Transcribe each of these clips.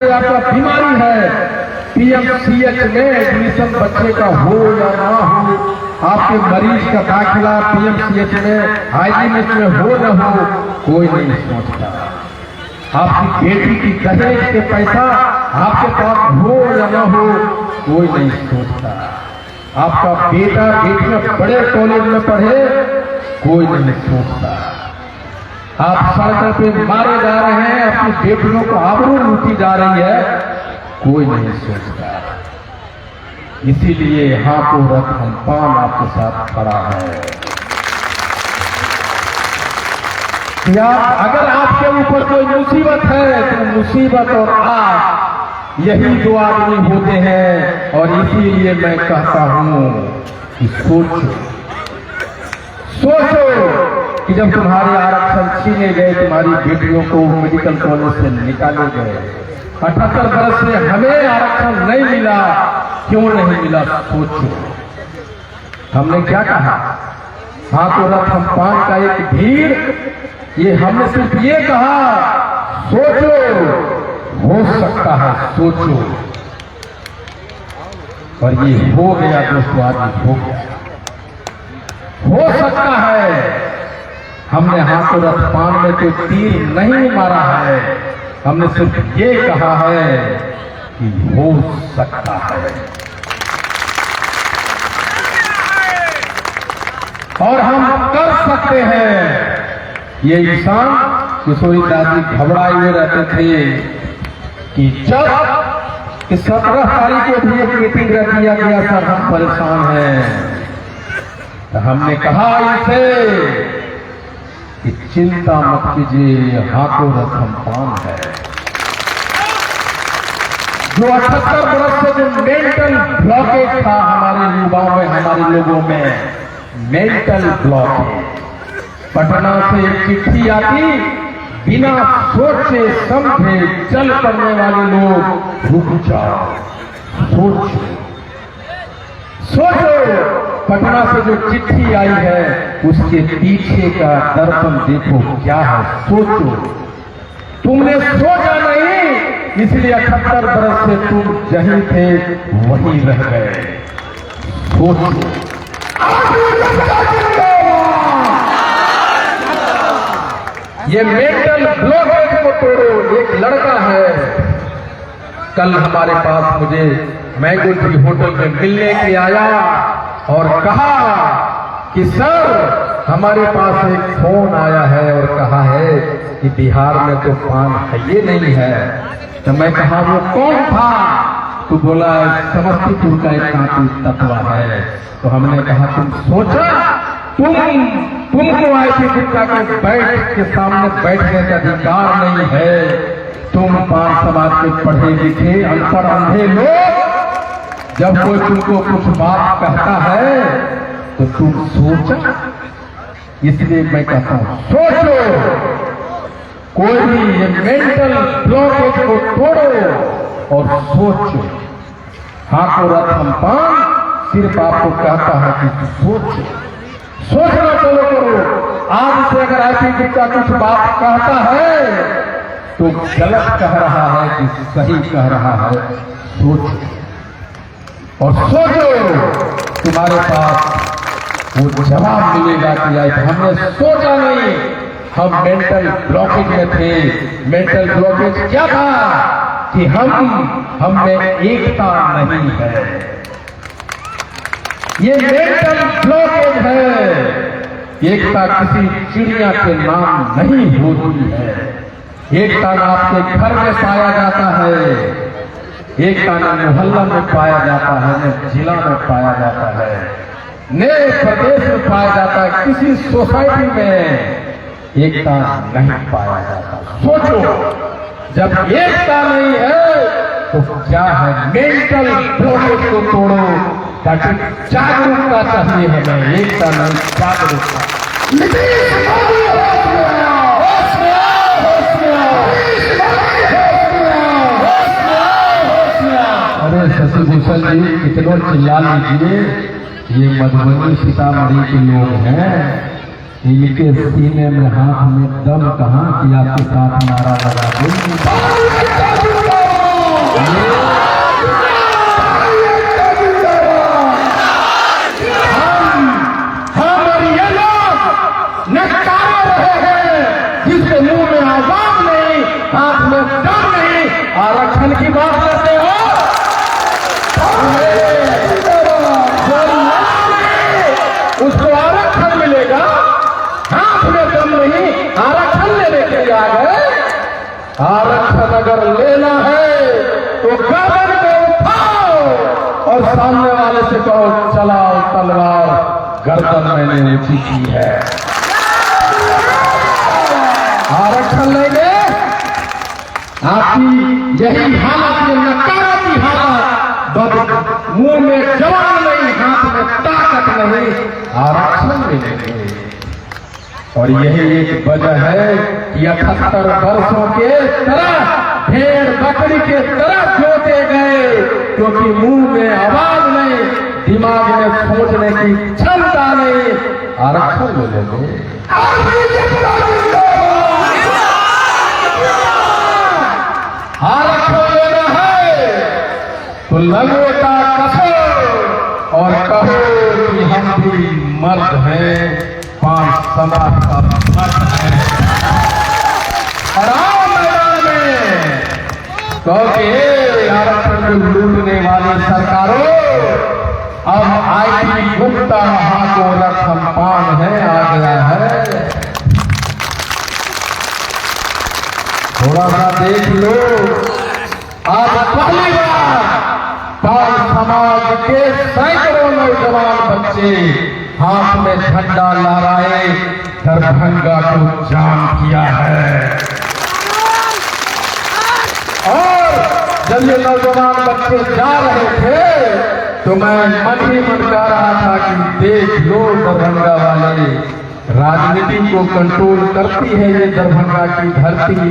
आपका बीमारी है, पीएमसीएच में एडमिशन बच्चे का हो या ना हो, आपके मरीज का दाखिला पीएमसीएच में हाइजीनिस्ट में हो न हो, कोई नहीं सोचता। आपकी बेटी की दहेज के पैसा आपके पास हो या ना हो, कोई नहीं सोचता। आपका बेटा बेटियां बड़े कॉलेज में पढ़े, कोई नहीं सोचता। आप सड़कों पे मारे जा रहे हैं, अपनी बेटियों को आबरू लूटी जा रही है, कोई नहीं सोचता। इसीलिए हाथों रथ हम पान आपके साथ खड़ा है। क्या अगर आपके ऊपर कोई मुसीबत है तो मुसीबत और आप यही दो आदमी होते हैं। और इसीलिए मैं कहता हूं कि सोचो कि जब तुम्हारे आरक्षण छीने गए, तुम्हारी बेटियों को मेडिकल कॉलेज से निकाले गए, 78 वर्ष से हमें आरक्षण नहीं मिला, क्यों नहीं मिला? सोचो। हमने क्या कहा? हाथों रथ हम पान का एक भीड़, ये हमने सिर्फ ये कहा सोचो, हो सकता है, सोचो। और ये हो गया दोस्तों, आज हो गया, हो सकता है। हमने हाथों रथ पान में कोई तीर नहीं मारा है, हमने सिर्फ ये कहा है कि हो सकता है। और हम कर सकते हैं। ये इंसान किशोरी दादी घबराए हुए रहते थे कि जब 17 तारीख को भी एक मीटिंग रख दिया गया, सर हम परेशान हैं, तो हमने कहा इनसे कि चिंता मत कीजिए, हाथों रथ हम पान है। जो 78 वर्ष से जो मेंटल ब्लॉकेज था हमारे युवाओं में, हमारे लोगों में मेंटल ब्लॉकेज, पटना से एक चिट्ठी आती, बिना सोचे समझे चल पड़ने वाले लोग रुक जाओ, सोचो। पटना से जो चिट्ठी आई है उसके पीछे का दर्पण देखो क्या है, सोचो। तुमने सोचा नहीं, इसलिए 78 वर्ष से तुम जहीं थे वहीं रह गए। सोचो। ये मेंटल ब्लॉकेज को तोड़ो। एक लड़का है, कल हमारे पास मुझे मैंगो ट्री होटल में मिलने के आया और कहा कि सर हमारे पास एक फोन आया है और कहा है कि बिहार में तो पान है ये नहीं है। तो मैं कहा वो कौन था? तो बोला समस्तीपुर का एक कांटी तत्वा है। तो हमने कहा तुम सोचा, तुमको आईटी गुप्ता के बैठ के सामने बैठने का अधिकार नहीं है। तुम पान समाज के पढ़े लिखे अनपढ़ अंधे लोग, जब कोई तुमको कुछ बात कहता है तो तुम सोचा। इसलिए मैं कहता हूं सोचो। कोई भी ये मेंटल ब्लॉकेज को तोड़ो और सोचो। हाथों रथ हम पान सिर्फ आपको कहता है कि सोचो, सोचना चालू करो। आज से अगर आईटी गुप्ता कुछ बात कहता है तो गलत कह रहा है कि सही कह रहा है, सोचो। और सोचो तुम्हारे पास वो जवाब मिलेगा कि आज हमने सोचा नहीं, हम मेंटल ब्लॉकेज में थे। मेंटल ब्लॉकेज क्या था कि हम में एकता नहीं है। ये मेंटल ब्लॉकेज है। एकता किसी चिड़िया के नाम नहीं होती है। एकता न आपके घर में पाया जाता है, एकता न मोहल्ला में पाया जाता है, न जिला में पाया जाता है, न प्रदेश में पाया जाता है, किसी सोसाइटी में एकता नहीं पाया जाता। सोचो, जब एकता नहीं है तो क्या है? मेंटल ब्लॉकेज को तोड़ो, ताकि जागरूकता चाहिए हमें, एकता नहीं, जागरूकता। अरे शशि भूषण जी कितनों चिल्ला लीजिए, ये मधुबनी सीतामढ़ी के लोग हैं, इनके सीने में हाथ में दम कहाँ कि आपके साथ नारा लगा दें। आरक्षण की बात करते हो? उसको आरक्षण मिलेगा, हाथ में दम नहीं, आरक्षण लेने के लिए आ गए। आरक्षण अगर लेना है तो गर्दन को उठाओ और सामने वाले से कहो चलाओ तलवार, गर्दन मैंने ऊंची की है। आरक्षण लेंगे, आपकी यही हालत, ये नकारा की हालत, मुंह में जवान नहीं, हाथ में ताकत नहीं, आरक्षण लेंगे। और यही एक वजह है कि 78 वर्षों के तरह भेड़ बकरी के तरह जोते गए, क्योंकि मुंह में आवाज नहीं, दिमाग में सोचने की क्षमता नहीं। आरक्षण ले लेंगे। आरक्षण लेना है तो लंगोटा कसो और कहो कि हम भी मर्द हैं, पांच समाज का मर्द है। और आओ मैदान में कहो कि आरक्षण को लूटने वाली सरकारों, अब आईटी गुप्ता महाकोरक सम्पान है, आ गया है। थोड़ा सा देख लो, आज पहली बार पाल समाज के सैकड़ों नौजवान बच्चे हाथ में झंडा लहराए दरभंगा को जाम किया है। और जब ये नौजवान बच्चे जा रहे थे तो मैं मन ही मन कह रहा था कि देख लो दरभंगा वाले, राजनीति को कंट्रोल करती है ये दरभंगा की धरती,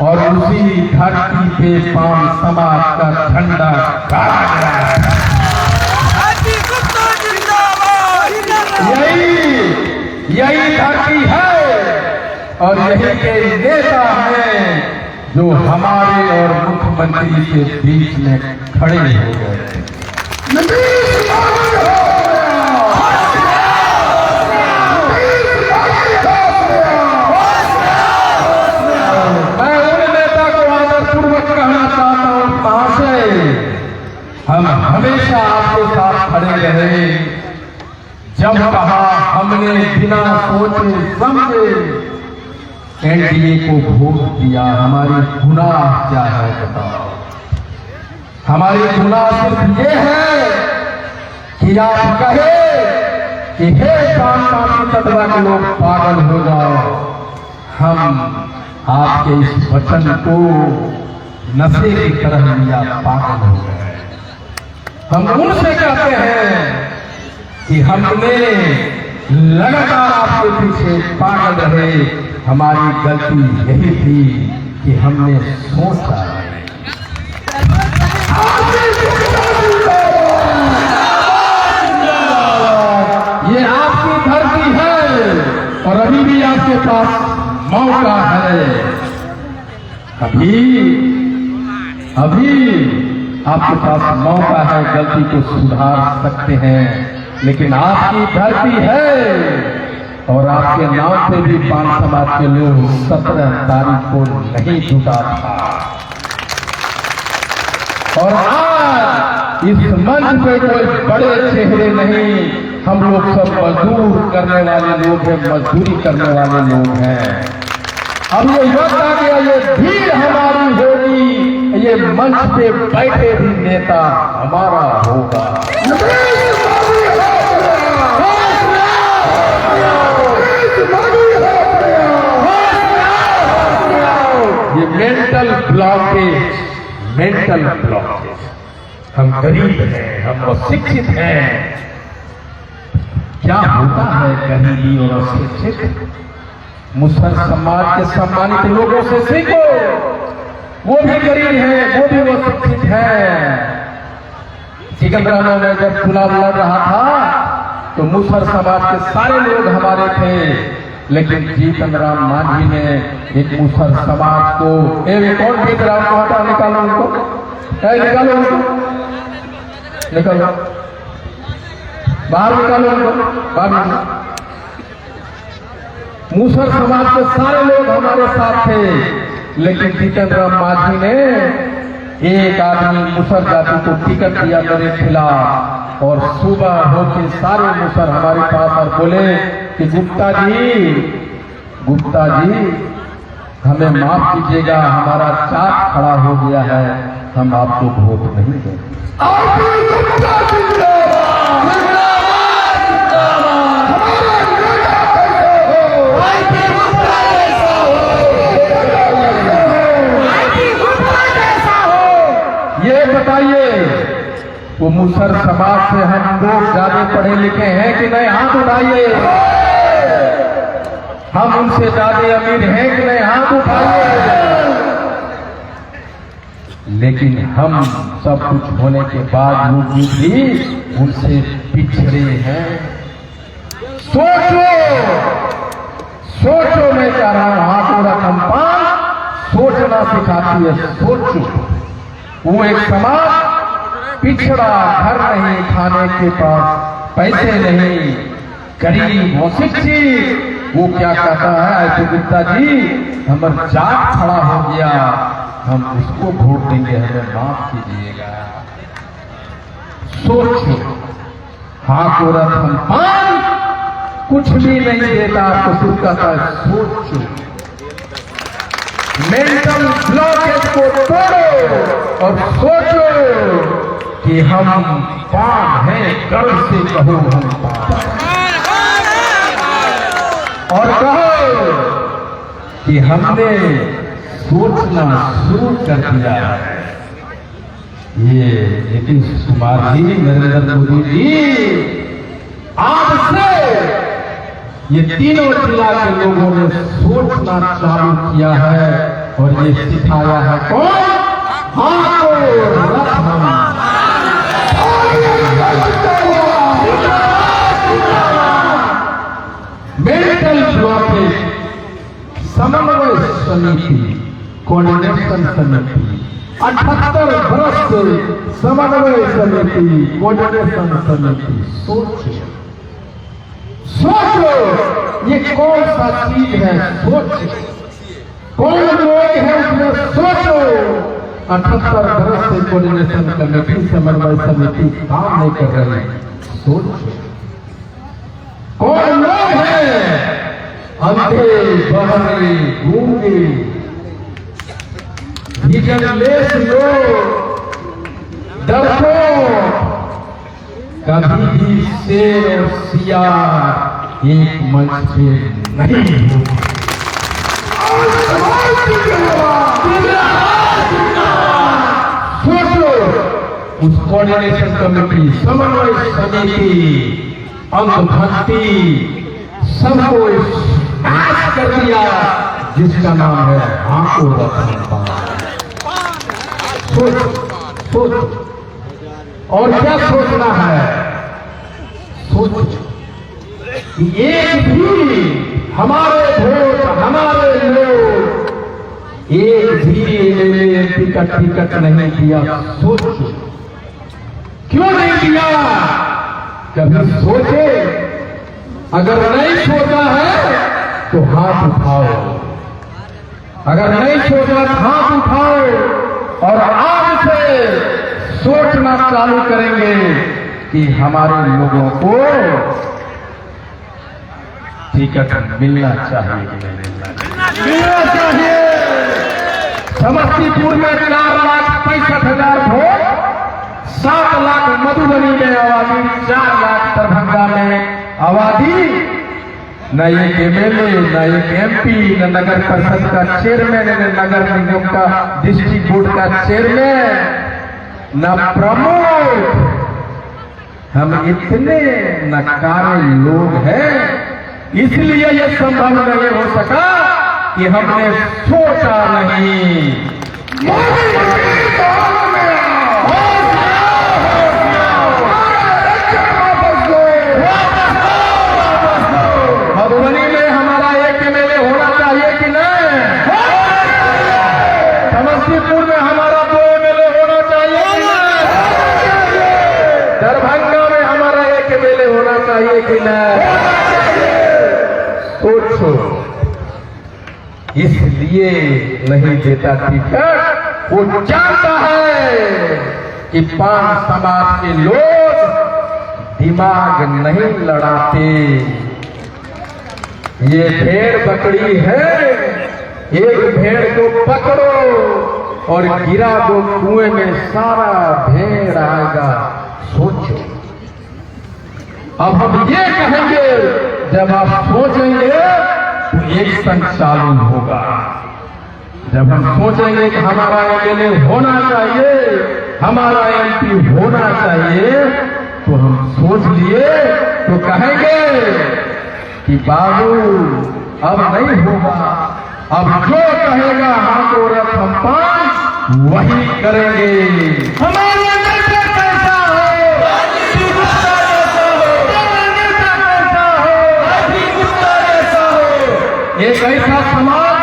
और उसी धरती पे पान समाज का झंडा गाड़ा गया है। यही धरती है और यही के नेता हैं जो हमारे और मुख्यमंत्री के बीच में खड़े हो गए। हम हमेशा आपके साथ खड़े रहे। जब कहा हमने बिना सोचे समझे एनडीए को वोट दिया, हमारी गुनाह क्या है बताओ? हमारी गुनाह सिर्फ ये है कि आप कहे कि हे कांटी तटवा के लोग पागल हो जाओ। हम आपके इस वचन को नशे की तरह लिया, पागल हो गए। हम उनसे कहते हैं कि हमने लगातार आपके पीछे पागल रहे, हमारी गलती यही थी कि हमने सोचा नहीं। ये आपकी धरती है और अभी भी आपके पास मौका है। अभी आपके पास मौका है, गलती को सुधार सकते हैं। लेकिन आपकी धरती है और आपके नाम पे भी पान समाज के लोग 17 तारीख को नहीं जुटा था। और आज इस मंच पे कोई बड़े चेहरे नहीं, हम लोग सब मजदूर करने वाले लोग हैं, मजदूरी करने वाले लोग हैं। अब ये वक्त आ गया, ये भीड़ हमारी होगी, ये मंच पे बैठे भी नेता हमारा होगा। ये मेंटल ब्लॉकेज, हम गरीब हैं, हम अशिक्षित हैं। क्या होता है गरीबी और अशिक्षित? मुसलमान समाज के सम्मानित लोगों से सीखो, वो भी गरीब है, वो भी अशिक्षित है। सिकंदराबाद में जब चुनाव लड़ रहा था तो मुसलमान समाज के सारे लोग हमारे थे, लेकिन जीतन राम मांझी ने एक मुसलमान समाज को, कौन जीत राम को हटा, निकालो उनको, निकालो उनको, निकालो बाहर, निकालो उनको बाहर। मुसलमान समाज के सारे लोग हमारे साथ थे, लेकिन जीतन राम मांझी ने एक आदमी मुसर जाति को टिकट दिया मेरे खिलाफ, और सुबह होके सारे मुसर हमारे पास और बोले कि गुप्ता जी हमें माफ कीजिएगा, हमारा चाक खड़ा हो गया है, हम आपको वोट नहीं देंगे। ये बताइए, वो मुसर समाज से हम लोग ज्यादा पढ़े लिखे हैं कि नहीं? हाथ उठाइए। हम उनसे ज्यादा अमीर हैं कि नहीं? हाथ उठाइए। लेकिन हम सब कुछ होने के बाद भी उनसे पिछड़े हैं। सोचो मैं कह रहा हूं, हाथों का कंपास सोचना सिखाती है। सोचो, वो एक समाज पिछड़ा, घर नहीं, खाने के पास पैसे नहीं, गरीब अशिक्षित, वो क्या कहता है तो गुप्ता जी हमारा जात खड़ा हो गया, हम उसको वोट देंगे, हमें माफ कीजिएगा। सोचो, हाँ को रथम पान कुछ भी नहीं देता तो सिर्फ कहता है सोचो। मेंटल ब्लॉकेज को तोड़ो और सोचो कि हम पान हैं, गर्व से कहो हम पान, और कहो कि हमने सोचना शुरू कर दिया है। ये नीतीश कुमार जी, नरेंद्र मोदी जी, आज से ये तीनों जिला के लोगों ने सोचना चालू किया है, और ये सिखाया है कौन? मेंटल ब्लॉकेज समन्वय समिति, कोऑर्डिनेशन समिति, 78 वर्ष से समन्वय समिति, कोऑर्डिनेशन समिति। सोचो ये कौन सा चीज है? सोचो कौन लोग हैं उसमें? सोचो 78 वर्ष से कोऑर्डिनेशन कमेटी, समन्वय समिति काम नहीं कर रही। सोचो कौन लोग हैं? अंधे, बहरे, गूंगे, विजनलेस लोग, डरपोक, कभी भी शेर और सियार एक मंच पे नहीं होते। सोचो उस कोऑर्डिनेशन कमेटी, समन्वय समिति, अंगभक्ति सबको नाश कर दिया, जिसका नाम है आंखों रखा। सोचो, और क्या सोचना है? सोचो कि एक भी हमारे वोट, हमारे लोग एक भी एमएलए का टिकट नहीं दिया। सोचो क्यों नहीं दिया? कभी सोचे? अगर नहीं सोचा है तो हाथ उठाओ, अगर नहीं सोचा हाथ उठाओ, और आज से सोचना चालू करेंगे कि हमारे लोगों को टिकट मिलना चाहिए कि नहीं मिलना चाहिए। समस्तीपुर में 4,65,000 वोट, 7 लाख मधुबनी में आबादी, 4 लाख दरभंगा में आबादी। न एक एमएलए, न एक एमपी, न नगर परिषद का चेयरमैन, न नगर निगम का डिस्ट्रिक्ट बोर्ड का चेयरमैन, न प्रमुख। हम इतने नकारे लोग हैं, इसलिए यह संभव नहीं हो सका कि हमने सोचा नहीं। मधुबनी में हमारा एक एमएलए होना चाहिए कि नहीं? समस्तीपुर में हमारा 2 एमएलए होना चाहिए कि नहीं? दरभंगा में हमारा 1 एमएलए होना चाहिए कि नहीं? सोचो, इसलिए नहीं देता टिकट। वो जानता है कि पान समाज के लोग दिमाग नहीं लड़ाते। ये भेड़ बकरी है, एक भेड़ को पकड़ो और गिरा दो कुएं में, सारा भेड़ आएगा। सोचो। अब हम ये कहेंगे, जब आप सोचेंगे तो एक्शन चालू होगा। जब हम सोचेंगे कि हमारा एमएलए होना चाहिए, हमारा एमपी होना चाहिए, तो हम सोच लिए तो कहेंगे कि बाबू अब नहीं होगा। अब जो कहेगा हमको रथ हम पान वही करेंगे। हमारे नेता कैसा हो, गुप्ता जैसा हो, नेता कैसा हो, गुप्ता जैसा हो। एक ऐसा समाज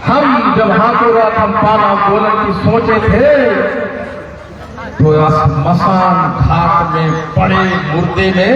हम जब हाथों रथ हम पान आंदोलन की सोचे थे तो स्मशान घाट में बड़े मुर्दे में